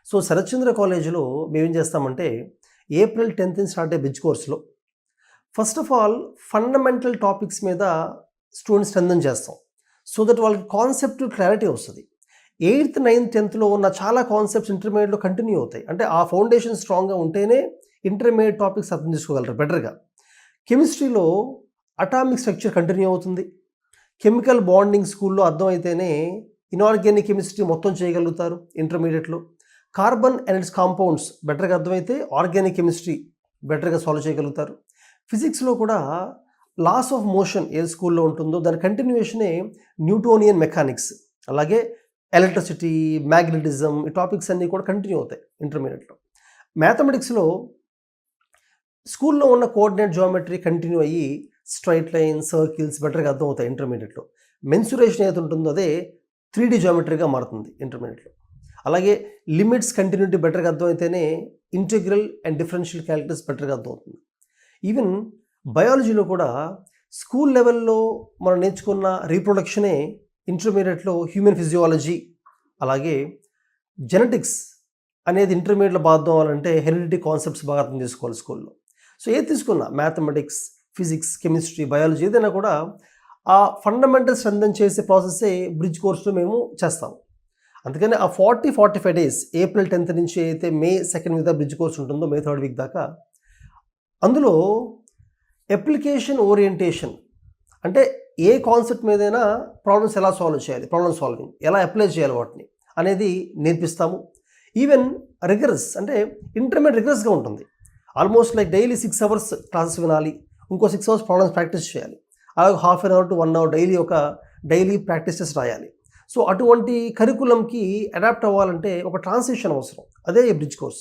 So Sarathchandra కాలేజీలో మేమేం చేస్తామంటే ఏప్రిల్ 10th స్టార్ట్ అయ్యే బ్రిడ్జ్ కోర్స్లో first of all fundamental topics మీద స్టూడెంట్స్ స్ట్రెంథన్ చేస్తాం. సో దట్ వాళ్ళకి కాన్సెప్ట్ క్లారిటీ వస్తుంది. 8th, 9th, 10thలో ఉన్న చాలా కాన్సెప్ట్స్ ఇంటర్మీడియట్లో కంటిన్యూ అవుతాయి. అంటే ఆ ఫౌండేషన్ స్ట్రాంగ్గా ఉంటేనే ఇంటర్మీడియట్ టాపిక్స్ అర్థం చేసుకోగలరు బెటర్గా. కెమిస్ట్రీలో అటామిక్ స్ట్రక్చర్ కంటిన్యూ అవుతుంది. కెమికల్ బాండింగ్ స్కూల్లో అర్థమైతేనే ఇనార్గానిక్ కెమిస్ట్రీ మొత్తం చేయగలుగుతారు ఇంటర్మీడియట్లో. కార్బన్ అండ్ ఇట్స్ కాంపౌండ్స్ బెటర్గా అర్థమైతే ఆర్గానిక్ కెమిస్ట్రీ బెటర్గా సాల్వ్ చేయగలుగుతారు. ఫిజిక్స్లో కూడా లాస్ ఆఫ్ మోషన్ ఏ స్కూల్లో ఉంటుందో దాని కంటిన్యూషనే న్యూటోనియన్ మెకానిక్స్, అలాగే ఎలక్ట్రిసిటీ, మ్యాగ్నెటిజం, ఈ టాపిక్స్ అన్నీ కూడా కంటిన్యూ అవుతాయి ఇంటర్మీడియట్లో. మ్యాథమెటిక్స్లో స్కూల్లో ఉన్న కోఆర్డినేట్ జియోమెట్రీ కంటిన్యూ అయ్యి స్ట్రైట్ లైన్, సర్కిల్స్ బెటర్గా అర్థం అవుతాయి ఇంటర్మీడియట్లో. మెన్సురేషన్ ఏదైతే ఉంటుందో అదే 3D జియోమెట్రీగా మారుతుంది ఇంటర్మీడియట్లో. అలాగే లిమిట్స్ కంటిన్యూటీ బెటర్గా అర్థమైతేనే ఇంటిగ్రల్ అండ్ డిఫరెన్షియల్ క్యాలిక్యులస్ బెటర్గా అర్థమవుతుంది. ఈవెన్ బయాలజీలో కూడా స్కూల్ లెవెల్లో మనం నేర్చుకున్న రీప్రొడక్షనే ఇంటర్మీడియట్లో హ్యూమన్ ఫిజియాలజీ, అలాగే జెనెటిక్స్ అనేది ఇంటర్మీడియట్లో బాగా అర్థం అవ్వాలంటే హెరిడిటీ కాన్సెప్ట్స్ బాగా అర్థం చేసుకోవాలి స్కూల్లో. సో ఏది తీసుకున్నా మ్యాథమెటిక్స్, ఫిజిక్స్, కెమిస్ట్రీ, బయాలజీ ఏదైనా కూడా ఆ ఫండమెంటల్ స్ట్రెంథన్ చేసే ప్రాసెస్సే బ్రిడ్జ్ కోర్స్లో మేము చేస్తాము. అందుకని ఆ 45 days ఏప్రిల్ 10th నుంచి అయితే మే 2nd వీక్ బ్రిడ్జ్ కోర్స్ ఉంటుందో మే 3rd వీక్ దాకా, అందులో అప్లికేషన్ ఓరియంటేషన్ అంటే ఏ కాన్సెప్ట్ మీదైనా ప్రాబ్లమ్స్ ఎలా సాల్వ్ చేయాలి, ప్రాబ్లమ్ సాల్వింగ్ ఎలా అప్లై చేయాలి వాటిని అనేది నేర్పిస్తాము. ఈవెన్ రిగరస్ అంటే ఇంటర్మీడియట్ రిగరస్గా ఉంటుంది. Almost like daily 6 hours classes వినాలి, ఇంకో 6 hours ప్రాబ్లమ్స్ ప్రాక్టీస్ చేయాలి, అలాగే ½ an hour to 1 hour daily practice test రాయాలి. సో అటువంటి కరికులంకి అడాప్ట్ అవ్వాలంటే ఒక ట్రాన్సిషన్ అవసరం. అదే ఈ బ్రిడ్జ్ కోర్స్.